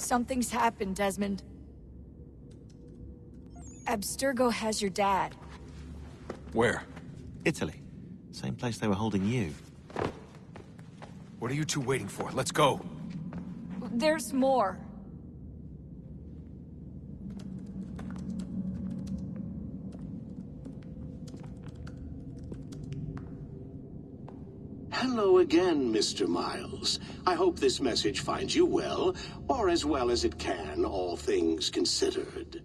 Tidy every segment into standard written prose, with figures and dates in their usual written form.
Something's happened, Desmond. Abstergo has your dad. Where? Italy. Same place they were holding you. What are you two waiting for? Let's go. There's more. Hello again, Mr. Miles. I hope this message finds you well, or as well as it can, all things considered.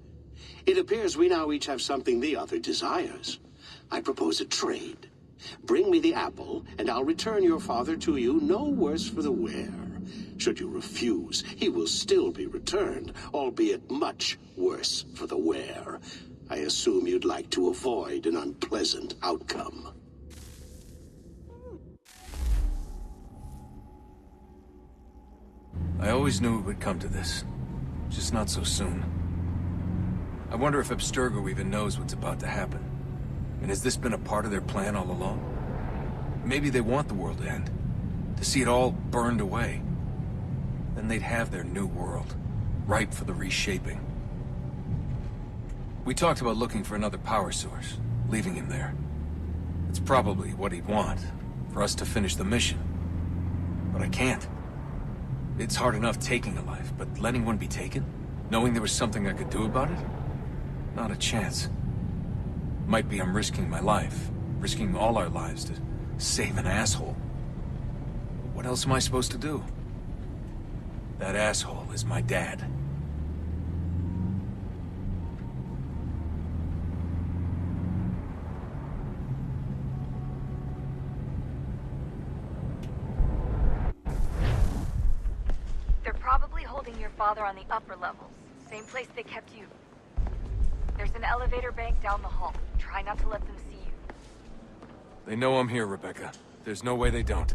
It appears we now each have something the other desires. I propose a trade. Bring me the apple, and I'll return your father to you no worse for the wear. Should you refuse, he will still be returned, albeit much worse for the wear. I assume you'd like to avoid an unpleasant outcome. I always knew it would come to this. Just not so soon. I wonder if Abstergo even knows what's about to happen. And has this been a part of their plan all along? Maybe they want the world to end. To see it all burned away. Then they'd have their new world, ripe for the reshaping. We talked about looking for another power source, leaving him there. It's probably what he'd want, for us to finish the mission. But I can't. It's hard enough taking a life, but letting one be taken? Knowing there was something I could do about it? Not a chance. Might be I'm risking my life, risking all our lives to save an asshole. What else am I supposed to do? That asshole is my dad. They're probably holding your father on the upper levels. Same place they kept you. There's an elevator bank down the hall. Try not to let them see you. They know I'm here, Rebecca. There's no way they don't.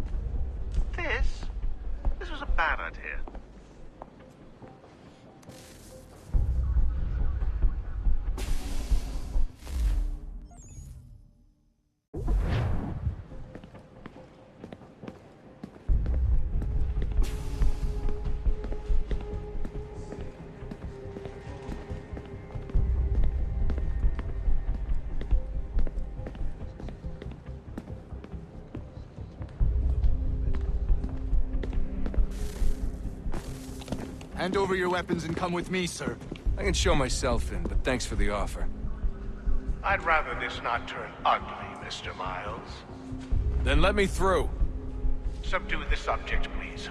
This was a bad idea. Hand over your weapons and come with me, sir. I can show myself in, but thanks for the offer. I'd rather this not turn ugly, Mr. Miles. Then let me through. Subdue the subject, please.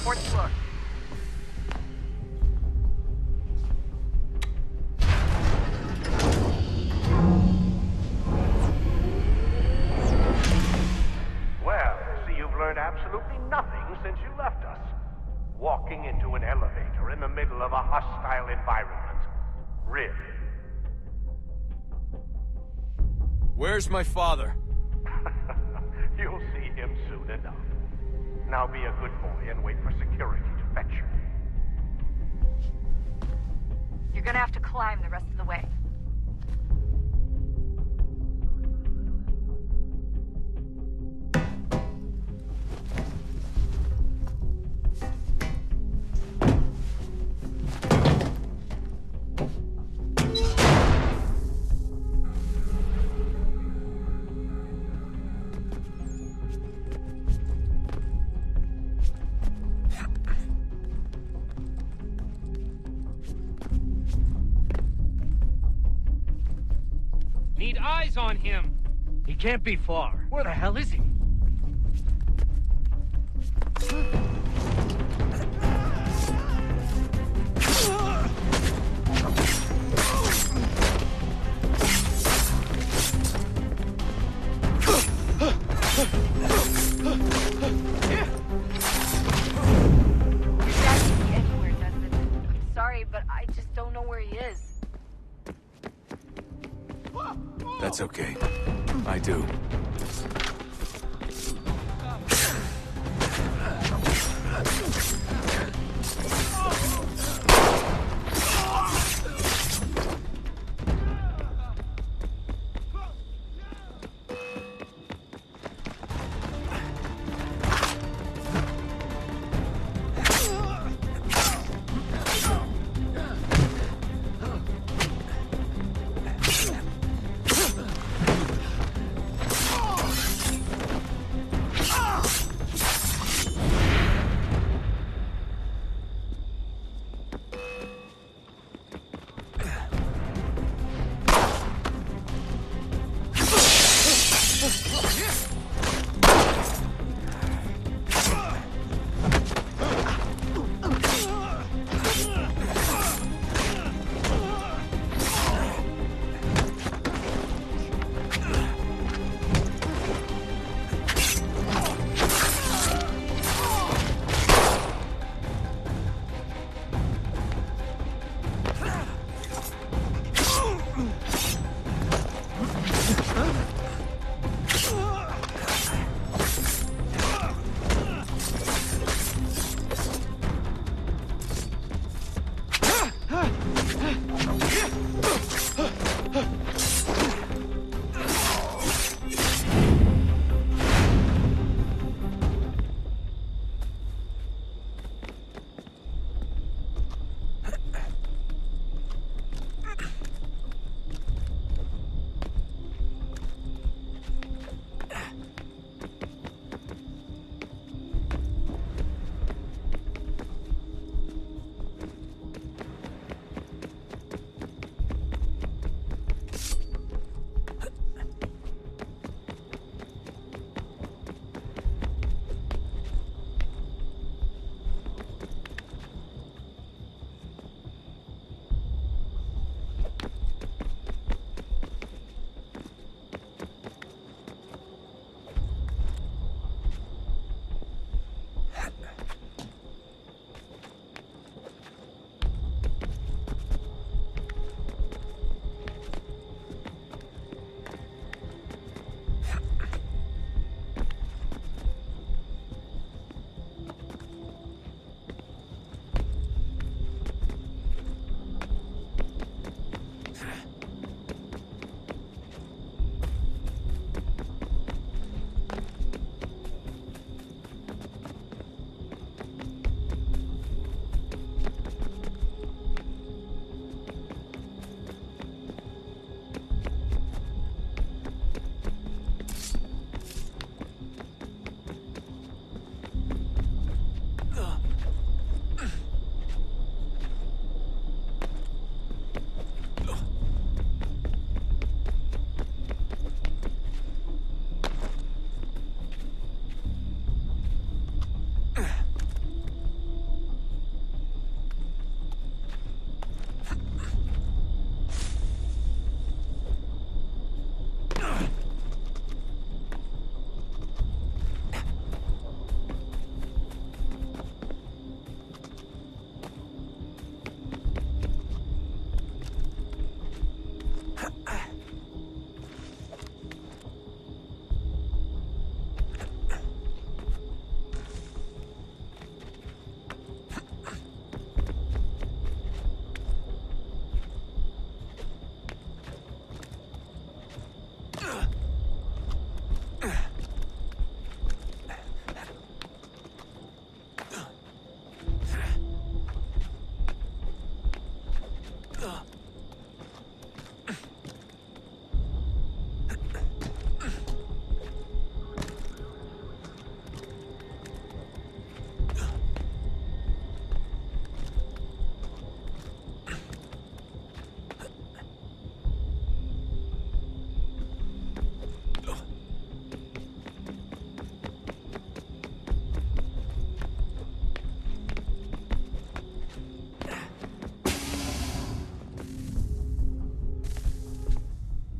Fourth floor. Well, I see you've learned absolutely nothing since you left us. Walking into an elevator in the middle of a hostile environment. Really? Where's my father? You'll see him soon enough. Now be a good boy and wait for security to fetch you. You're gonna have to climb the rest of the way. Need eyes on him. He can't be far. Where the hell is he? That's okay. I do.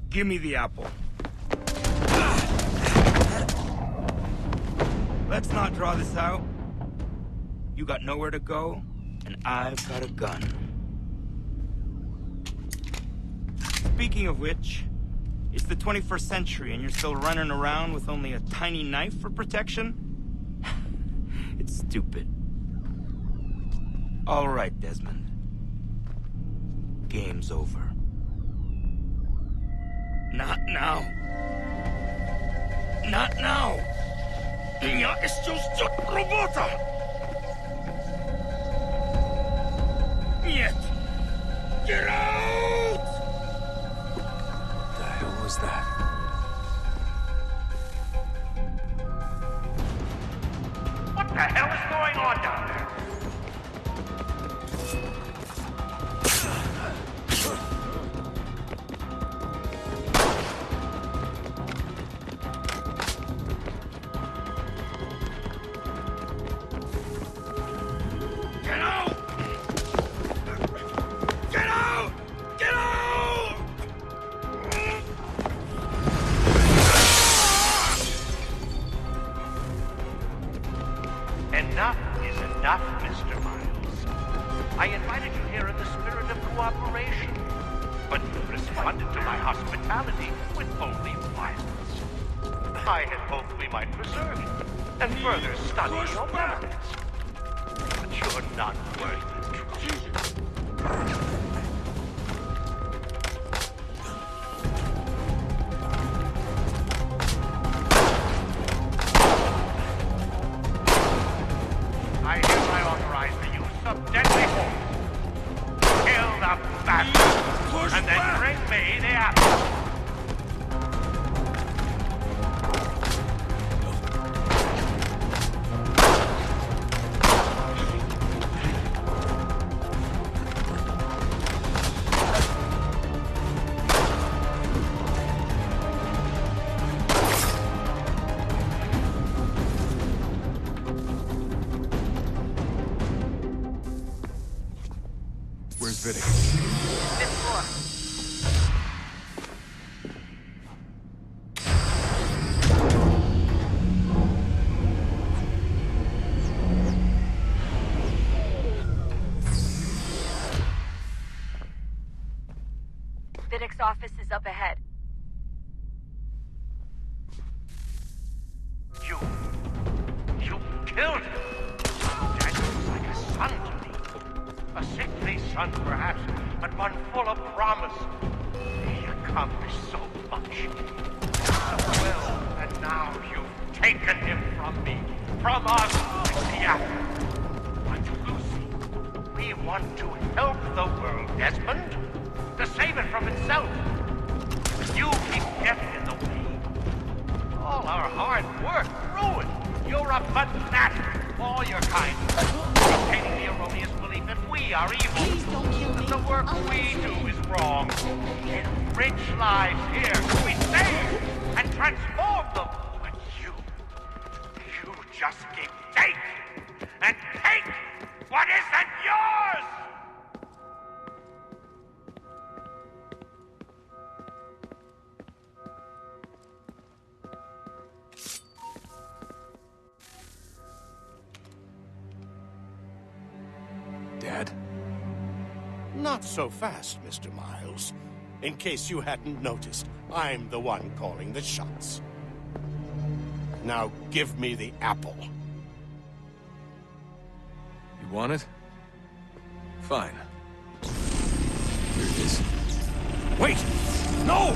Give me the apple. Let's not draw this out. You got nowhere to go, and I've got a gun. Speaking of which, it's the 21st century and you're still running around with only a tiny knife for protection? It's stupid. All right, Desmond. Game's over. Not now. Not now. Я еще работа. Нет. Get out! What the hell was that? What the hell is going on down there? Get out! Get out! Get out! Enough is enough, Mr. Miles. I invited you here in the spirit of cooperation, but you responded to my hospitality with only violence. I had hoped we might preserve you and further study your merits. But you're not worth the trouble. I hereby authorize the use of deadly force. Kill the bastard, and then bring me the apple. Where's Vidic? Fifth floor. Vidic's office is up ahead. You killed him. Daniel's like a son to me. A sickly son, perhaps, but one full of promise. He accomplished so much. So well, and now you've taken him from me, from us, like the apple. But Lucy, we want to help the world, Desmond, to save it from itself. You keep getting in the way. All our hard work ruined. You're a fanatic. All your kind. Maintaining the erroneous belief that we are evil. Please don't kill me. That the work we do is wrong. Enrich lives here. We save and transform them. But you just keep take and take what isn't yours! Dad? Not so fast, Mr. Miles. In case you hadn't noticed, I'm the one calling the shots. Now give me the apple. You want it? Fine. Here it is. Wait! No!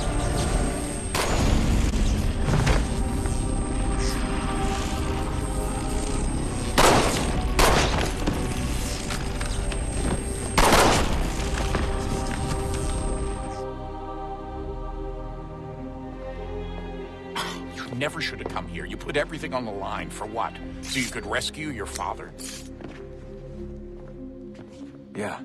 Never should have come here. You put everything on the line. For what? So you could rescue your father? Yeah.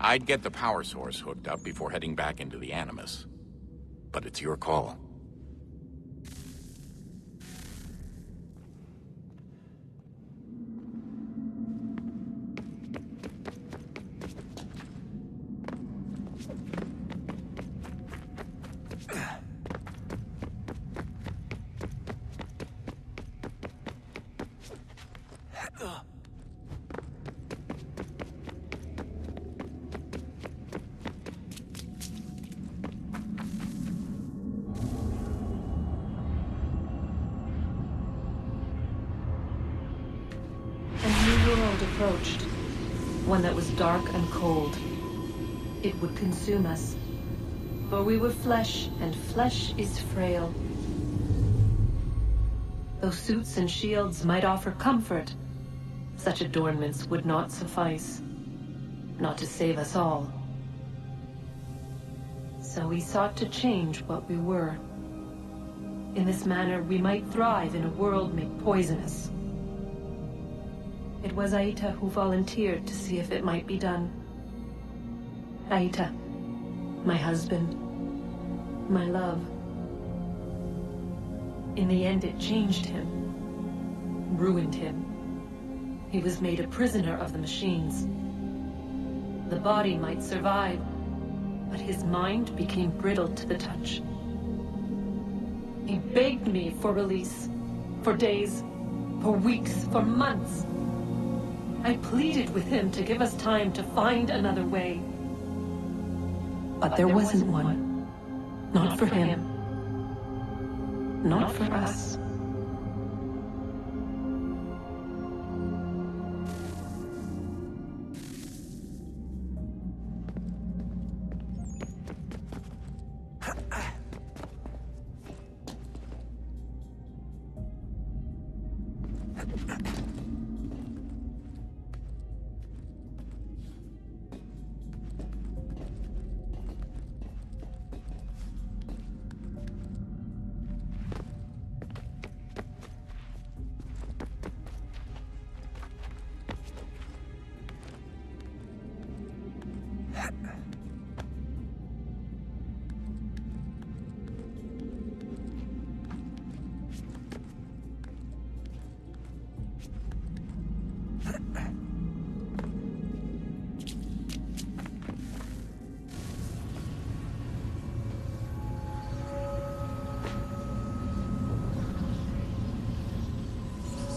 I'd get the power source hooked up before heading back into the Animus. But it's your call. Approached, one that was dark and cold. It would consume us, for we were flesh, and flesh is frail. Though suits and shields might offer comfort, such adornments would not suffice, not to save us all. So we sought to change what we were. In this manner, we might thrive in a world made poisonous. It was Aita who volunteered to see if it might be done. Aita, my husband, my love. In the end, it changed him, ruined him. He was made a prisoner of the machines. The body might survive, but his mind became brittle to the touch. He begged me for release, for days, for weeks, for months. I pleaded with him to give us time to find another way. But there wasn't one. Not for him. Not for us.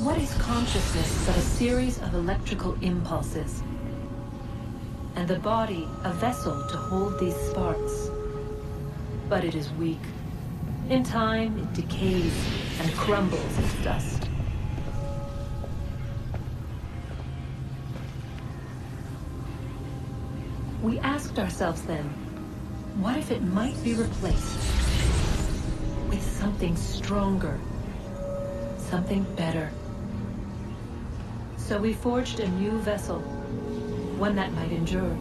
What is consciousness but a series of electrical impulses? And the body a vessel to hold these sparks. But it is weak. In time, it decays and crumbles as dust. We asked ourselves then, what if it might be replaced with something stronger, something better? So we forged a new vessel, one that might endure.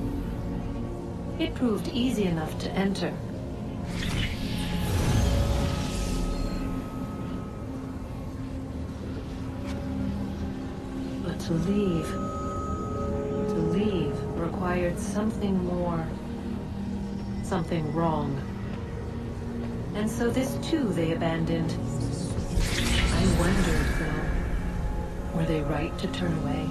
It proved easy enough to enter. But to leave required something more, something wrong. And so this too they abandoned. I wondered, though, were they right to turn away?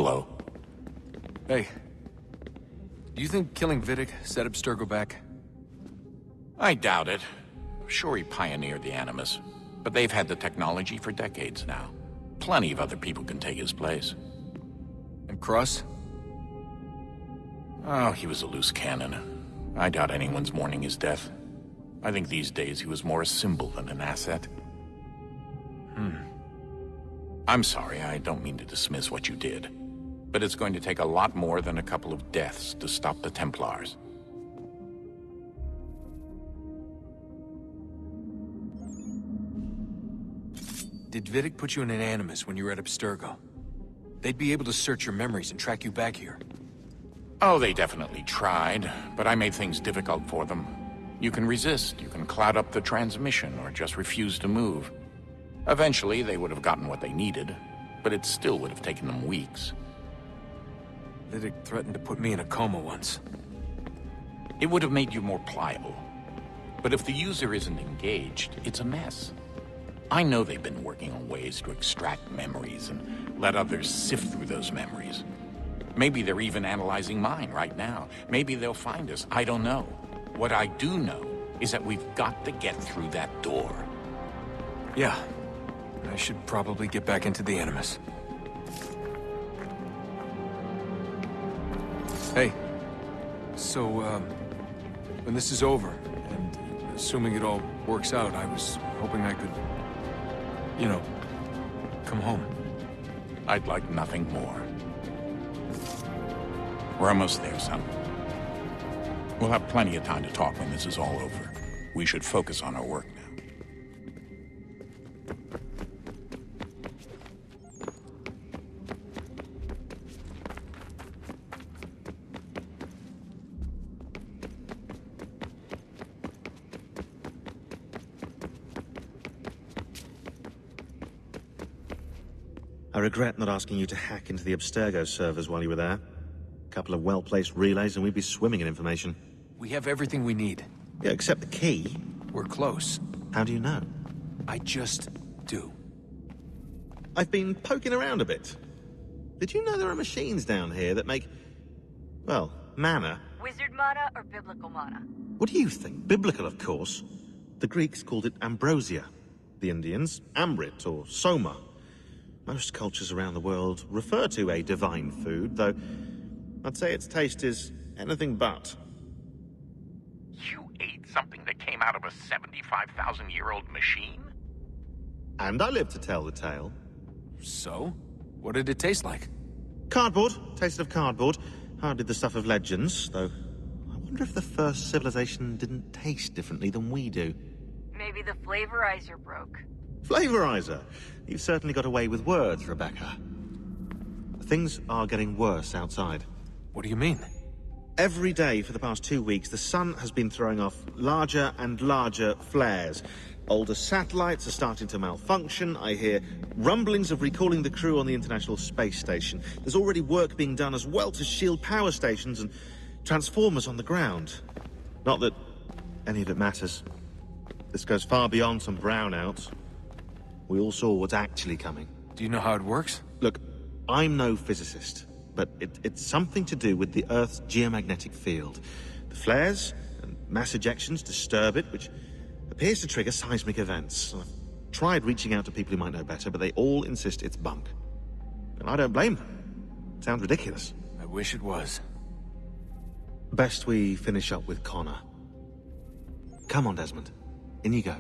Hello. Hey. Do you think killing Vidic set Abstergo back? I doubt it. Sure, he pioneered the Animus, but they've had the technology for decades now. Plenty of other people can take his place. And Cross? Oh, he was a loose cannon. I doubt anyone's mourning his death. I think these days he was more a symbol than an asset. I'm sorry, I don't mean to dismiss what you did. But it's going to take a lot more than a couple of deaths to stop the Templars. Did Vidic put you in an Animus when you were at Abstergo? They'd be able to search your memories and track you back here. Oh, they definitely tried, but I made things difficult for them. You can resist, you can cloud up the transmission, or just refuse to move. Eventually, they would have gotten what they needed, but it still would have taken them weeks. Vidic threatened to put me in a coma once. It would have made you more pliable. But if the user isn't engaged, it's a mess. I know they've been working on ways to extract memories and let others sift through those memories. Maybe they're even analyzing mine right now. Maybe they'll find us. I don't know. What I do know is that we've got to get through that door. Yeah. I should probably get back into the Animus. Hey. So, when this is over, and assuming it all works out, I was hoping I could, you know, come home. I'd like nothing more. We're almost there, son. We'll have plenty of time to talk when this is all over. We should focus on our work now. I regret not asking you to hack into the Abstergo servers while you were there. A couple of well-placed relays and we'd be swimming in information. We have everything we need. Yeah, except the key. We're close. How do you know? I just do. I've been poking around a bit. Did you know there are machines down here that make, well, mana? Wizard mana or biblical mana? What do you think? Biblical, of course. The Greeks called it ambrosia. The Indians, amrit or soma. Most cultures around the world refer to a divine food, though I'd say its taste is anything but. You ate something that came out of a 75,000-year-old machine? And I live to tell the tale. So? What did it taste like? Cardboard. Tasted of cardboard. Hardly the stuff of legends, though. I wonder if the first civilization didn't taste differently than we do. Maybe the flavorizer broke. Flavorizer! You've certainly got away with words, Rebecca. Things are getting worse outside. What do you mean? Every day for the past 2 weeks, the sun has been throwing off larger and larger flares. Older satellites are starting to malfunction. I hear rumblings of recalling the crew on the International Space Station. There's already work being done as well to shield power stations and transformers on the ground. Not that any of it matters. This goes far beyond some brownouts. We all saw what's actually coming. Do you know how it works? Look, I'm no physicist, but it's something to do with the Earth's geomagnetic field. The flares and mass ejections disturb it, which appears to trigger seismic events. I've tried reaching out to people who might know better, but they all insist it's bunk. And I don't blame them. Sounds ridiculous. I wish it was. Best we finish up with Connor. Come on, Desmond. In you go.